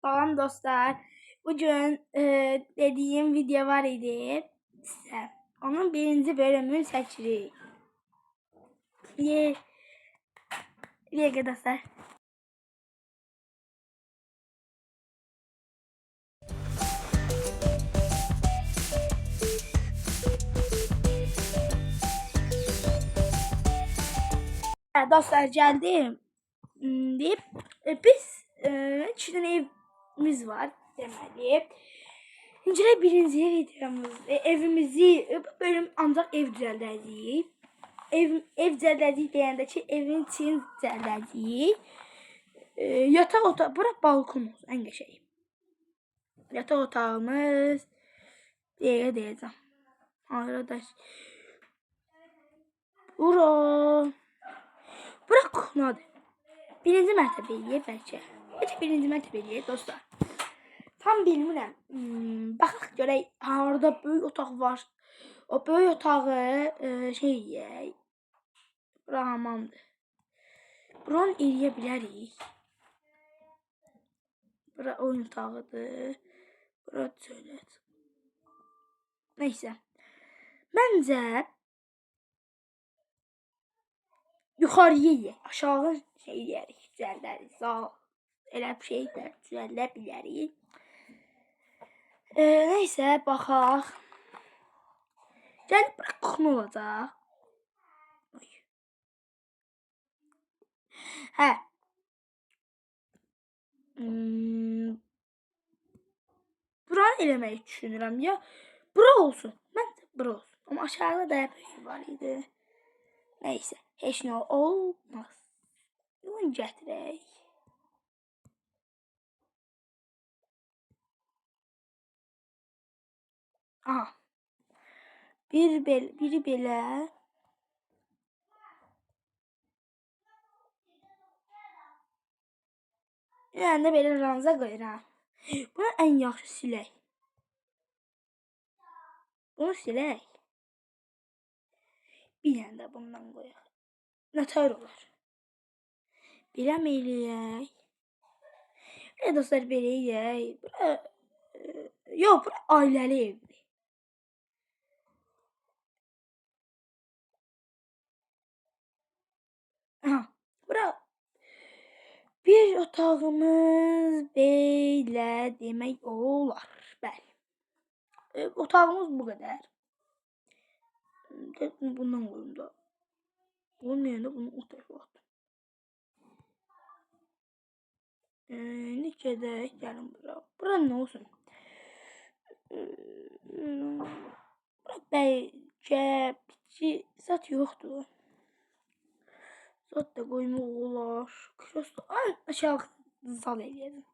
Salam dostlar. Bugün dediğim video var idi size. Onun birinci bölümünü seçirik. Bir dostlar. Dostlar geldim deyip biz 3 tane evimiz var deməli. İncələ birinci videomuz evimizi bu bölüm ancaq ev düzəldəcəyik. Ev düzəldəcəyik deyəndə ki evin için düzəldəcəyik. Yatak otağı, bura balkonumuz en qəşəng. Yatak otağımız diyeceğim. Arkadaş. Bura kuxnadır. Birinci mərtəbəyə bəlkə. Bəlkə birinci mərtəbəyə dostlar. Tam bilmirəm. Baxaq görək harda böyük otaq var. O böyük otağı bura hamamdır. Buranı eləyə bilərik. Bura oyun otağıdır. Bura tualet. Neyse. Məncə yuxarıya yeyək. Aşağı eləyərik. Düzəldərik. Zal. Elə bir şeylər düzəldə bilərik. Neyse baxaq. Gəlib bura kuxna olacaq. Hə. Buranı eləməyi düşünürəm ya. Bura olsun. Məncə bura olsun. Amma aşağıda da bir şey var idi. Neyse. Heç nə olmaz. Bunu gətirək. Aha. Biri belə. Yəni də belə ranza qoyuram. Bunu ən yaxşı silək. Bunu silək. Bir dənə də bundan qoyaq. Nətər olar? Belə mi eləyək? Dostlar belə eləyək. Yox, bura ailəli evdir. Aha, bura bir otağımız belə demək olar. Bəli. Otağımız bu qədər. Bundan qoyum da. Bunun yerində bunu otağa atdım. Ne gedək, gəlin bura. Bura nə olsun? Bura bəlkə biçi zat yoxdur. Zat da qoymaq olar. Krosto aşağı zal eləyəcəm.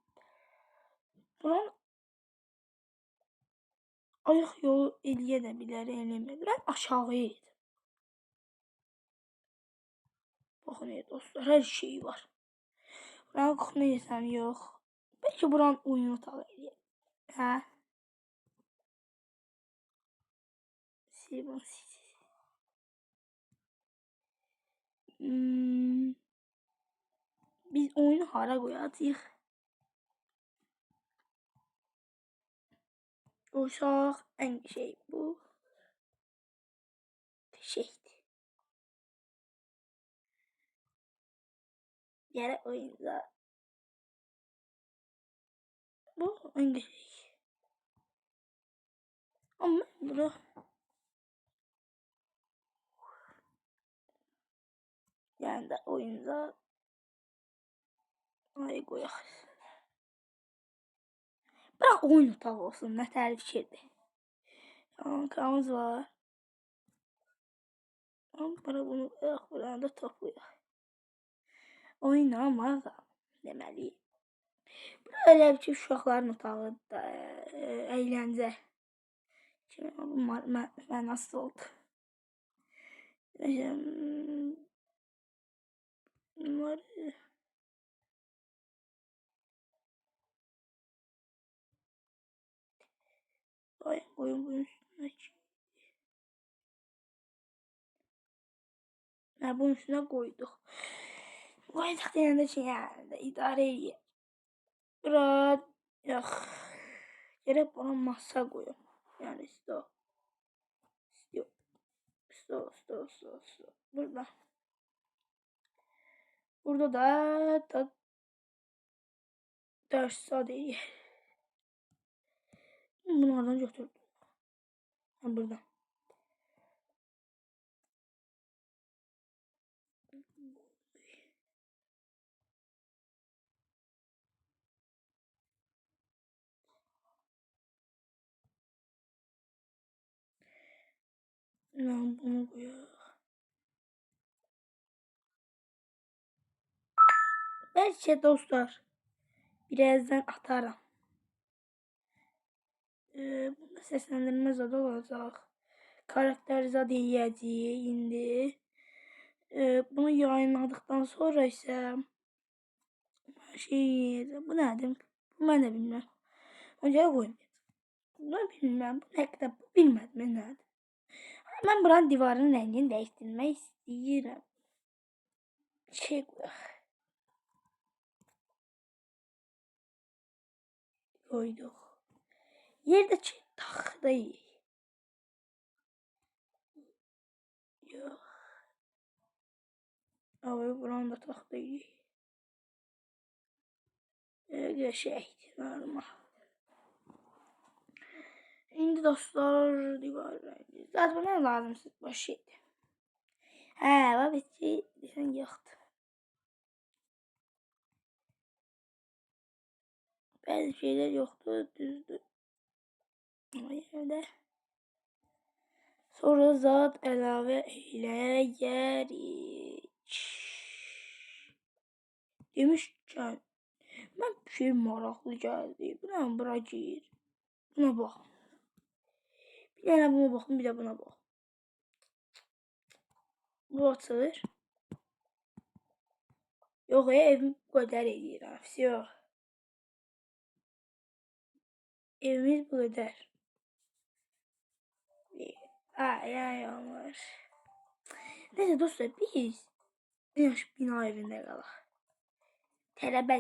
Buranın ayaq yolu eləyə də bilər, eləmir. Mən aşağıya edim. Baxın dostlar, hər şey var. Buranın kuxna yesəm yox. Bəlkə buranın oyun otağı eləyək. Hə? Biz oyunu hara qoyacağıq? Qoysaq ən şey bu. Şeydir. Yəni oyunda. Bu ən şey. Amma bura yəni də oyunda ay qoyaq. Bura oyun otağı olsun, nə tərif fikirdir. Yankamız var. Bura bunu qoyaq, buranı da toplayaq. Oynamaq deməli. Bura elə bir ki, uşaqların otağıdır da, əyləncə. Mənasız oldu. Bunları koyun bunun üstüne. Bunun üstüne koyduk. Koyduk deyəndə ki, yəni də idarə eləyək. Bura Yox. Gerek bana masa koyum. Yani stol. Stol. Burada. Burada da ders sadece. Bunlardan götürdüm. Burada. Ben bunu koyuyorum. Belki dostlar birazdan atarım. Bunda seslendirme zadı olacak. Karakter zad eləyəcəyik indi. Bunu yayınladıktan sonra ise bu nədir? Bu mən də bilməm. Ocağa koymayacağım. Bunu bilmem. Bu ne kadar bilmedim nədir. Ben buranın divarının rengini değiştirmek istiyorum. Şey koyduk. Yerde taxtayı. Yok. Ama buranın da taxtayı. Şey normal. İndi dostlar divar rengi. Zaten bana lazım boş şeydi. Hə, bir şey desən yoxdur. Bəzi şeyler yoktu, düzdür. Ama yine sonra zat əlavə eləyərik. Demişkən, mən bir şey maraqlı gəldi. Buna bura gir. Buna bax. Bir dənə buna baxın, bir də buna bax. Bu açılır. Yox, evimi bu qədər edirəm. Всё. Evimiz bu qədər. Yani onlar. Neyse dostlar biz yaş bina evində qalaq. Tələbə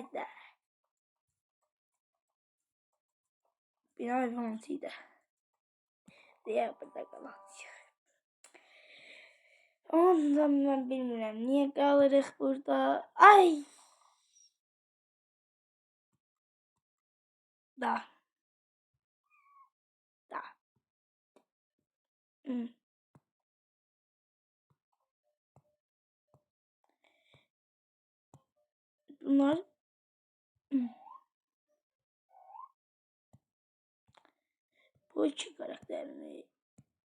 bina evi hansıydı? Deyə burada qalaq. Ondan ben bilmirəm niye qalırıq burada. Ay! Da. Bunlar bu iki karakterini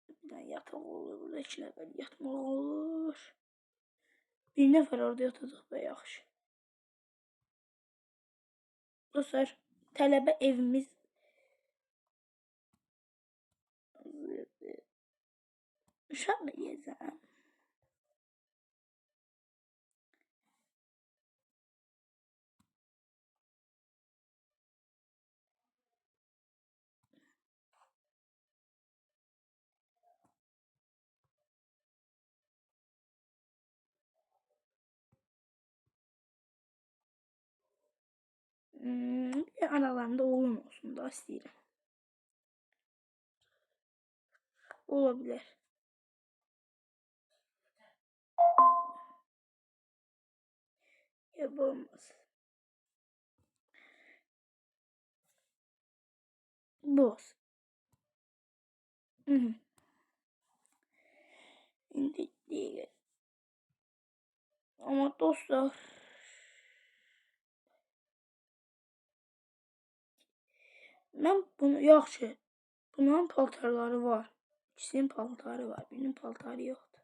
birden yatak olur. Burada iki nefer yatmaq olur. Bir nefer orada yatacaq da yaxşı. Dostlar, tələbə evimiz uşaq mı yiyəcəm? Aralarında oyun olsun da istəyirəm. Olabilir. Yapılmaz. Boz. İndi değil. Ama dostlar ben bunu yaxşı. Bunların paltarları var. İkisinin paltarı var. Birinin paltarı yoktu.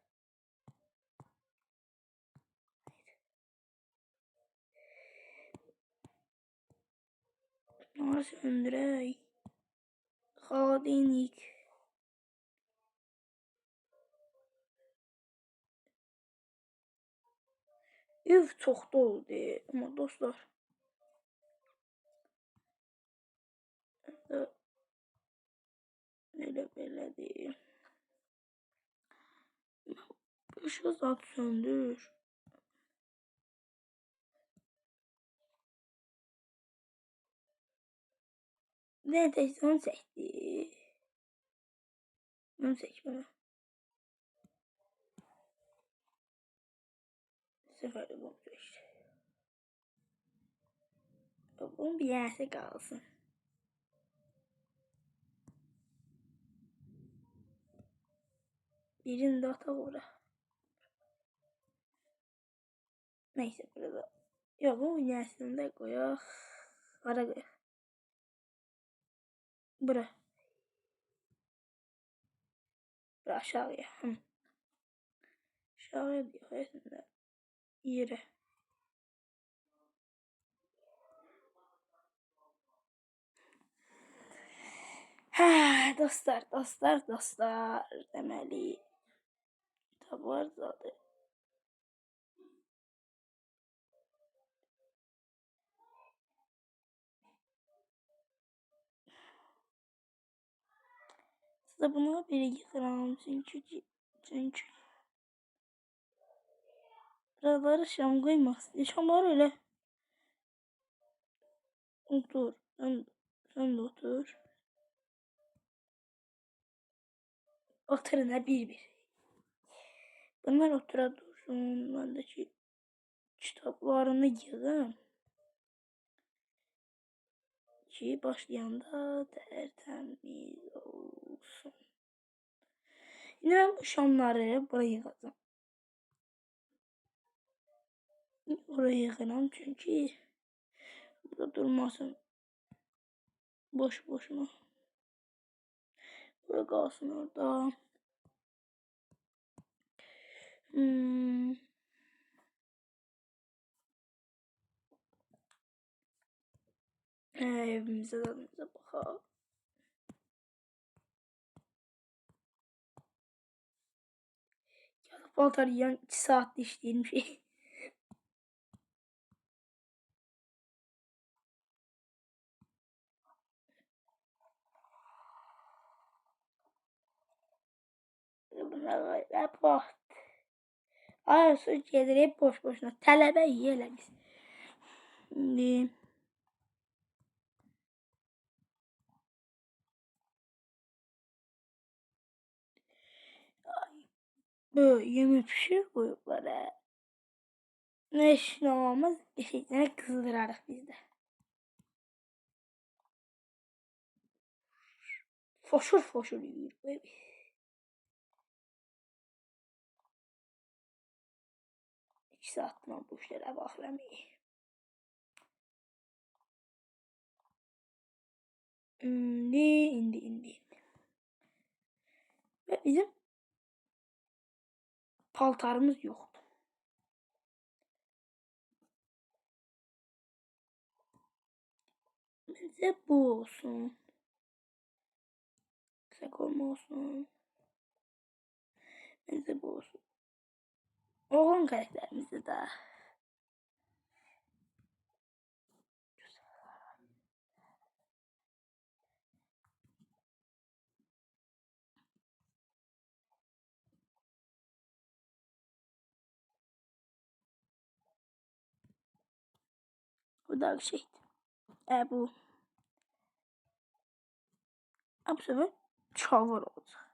Bunları söndürək. Xadinik. Ev çox doldu. Ama dostlar. Belə deyil. Işığı zat söndür. Ne test onu çəkdi. Onu çək bunu. Sıfır bunu çəkdi. Bunun bir yerse kalsın. Birini de ata vura. Neyse burada. Yok bu yersini de koyak. Ara koyak. Bura. Bura aşağıya. Aşağıya diyor. Aslında. Yere. Dostlar deməli. Tabi var zaten. Size bunu bir yıkıram çünkü buraları şam koymaz. Şamlar öyle. Otur. Sen de otur. Oturun bir. Bunlar otura dursun. Ben de kitaplarını yığım. Ki başlayanda tertemiz olsun. Yine ben bu şamları buraya yığacağım. Oraya yığıram çünkü burada durmasın. Boş boşuna. Burada kalsın orada. Evimize bakalım. Paltar yiyen 2 saatte işlediğim şey. Bunlar hep vaxt. Ay söz gelir hep boş boşuna. Tələbə yiyelə biz. Şimdi böyle yemek pişir koyuklara. Ne işin olmaz. Eşekleri kızdırarıq biz de. Foşur yiyir böyle. İki saatdən bu işlərə baxıram. İndi. Ve bizim paltarımız yoktu. Bence bu olsun. Sekom olsun. Bence bu olsun. Oğlan karakterimizde daha. Bu da bir şeydi. Bu. Bu sefer çavur olacak.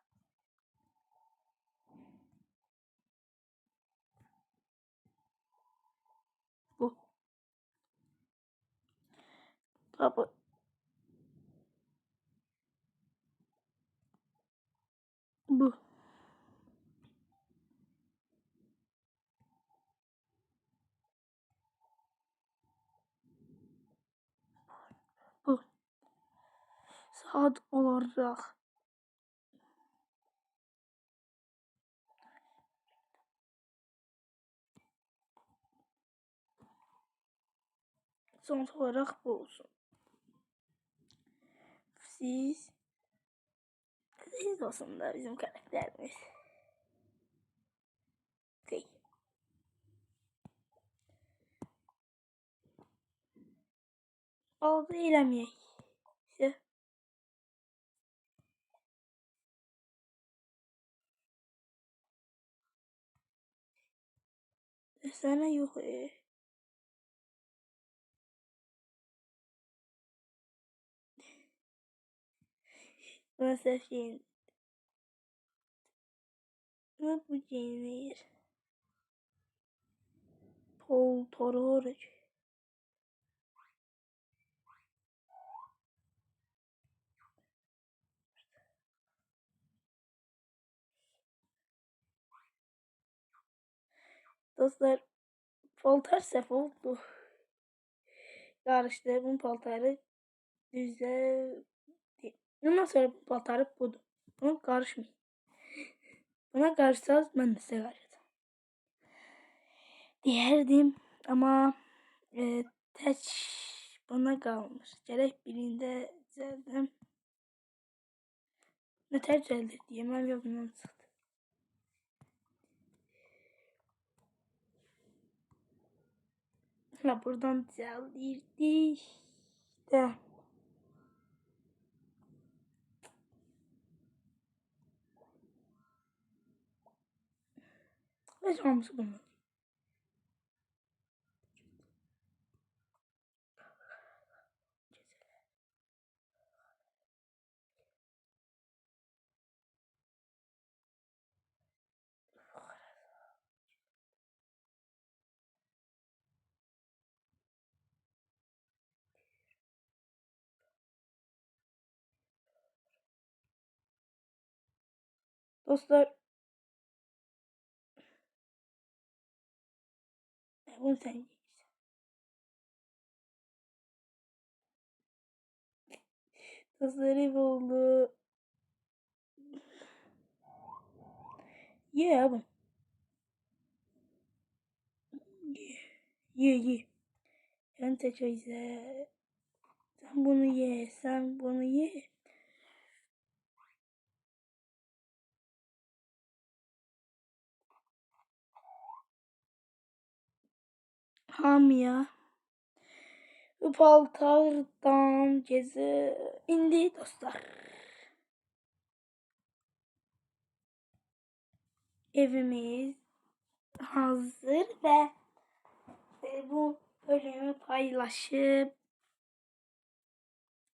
Bu. Baba. Bu. Bu. Saat olarak. Sonuç olarak bu olsun. Siz olsun da bizim karakterimiz. Okay. Oldu eylemeyek. İşte. Sana yok. Buna ses giyin. Ne bu giyinir? Pol toror. Dostlar, paltar səhv oldu. Qarışdırdım paltarı. Düzəldi. Ondan sonra paltarı budur. Buna qarışmayın. Buna qarışsanız mən də sizə qarışacağam. Deyərdim, amma tək buna qalmış. Gərək birində düzəldim. Nətər düzəldir deyə mən yadımdan çıxdı. Ha, buradan düzəldirdik də. Ve hamısı bunlar. Dostlar, bunu sen yiyeceksin. Dostlar, ev oldu. Ye abi. Ye. Ben tekrar. Sen bunu ye. Sen bunu ye. Ham ya. Bu paltardan gezi indi dostlar. Evimiz hazır ve bu bölümü paylaşıp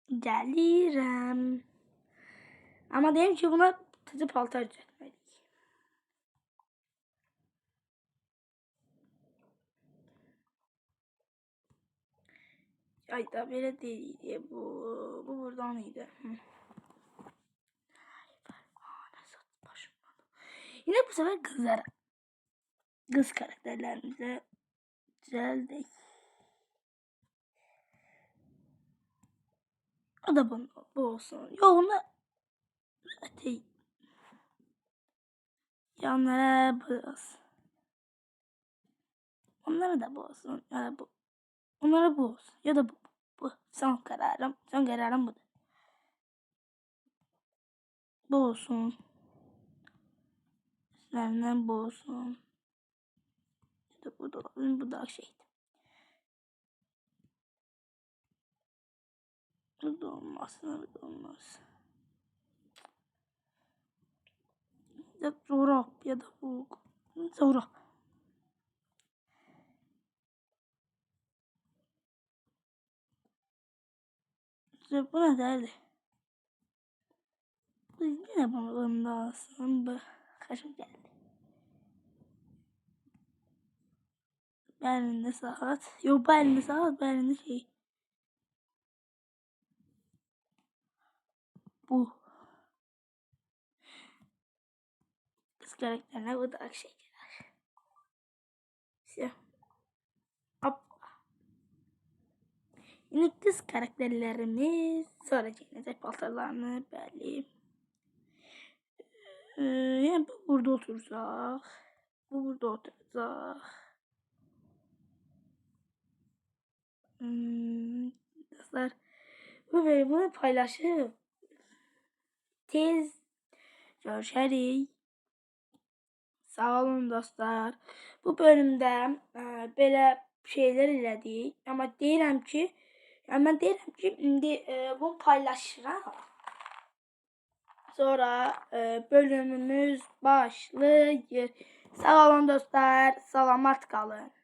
gelirim. Ama diyelim ki buna tadı paltar düzeltmeliyik. Ay da böyle değildi. Bu buradan iyiydi. Yine bu sefer kızlara. Kız karakterlerimize düzeldik. O da bu olsun. Yo bunu öteyim. Yanlara bu olsun. Onlara da bu olsun. Ya da bu. Onlara bu olsun. Ya da bu. Bu. Son kararım. Son kararım budur. Bu olsun. Üstlerinden bu olsun. Ya da bu da olsun. Bu da şeydi. Bu da olmaz. Bu da olmaz. Ya çorap ya da bu. Çorap. Bu ne derdi? Yine bunu alsın. Bu kaşım geldi. Berlin'de saat. Yok Berlin'de saat. Berlin'de şey. Bu. Kız karakterler bu da şeyler. İşte. Hop. Yine kız karakterlerimiz sonra giyinecek paltarlarını belli. Yani bu burada oturacak. Bu burada oturacak. Dostlar. Bu ve bunu paylaşıp tez görüşürüz. Sağ olun dostlar. Bu bölümde böyle şeyler elədik. Ama deyirəm ki, yani ben deyirəm ki, indi bunu paylaşıram. Sonra bölümümüz başlayır. Sağ olun dostlar. Salamat kalın.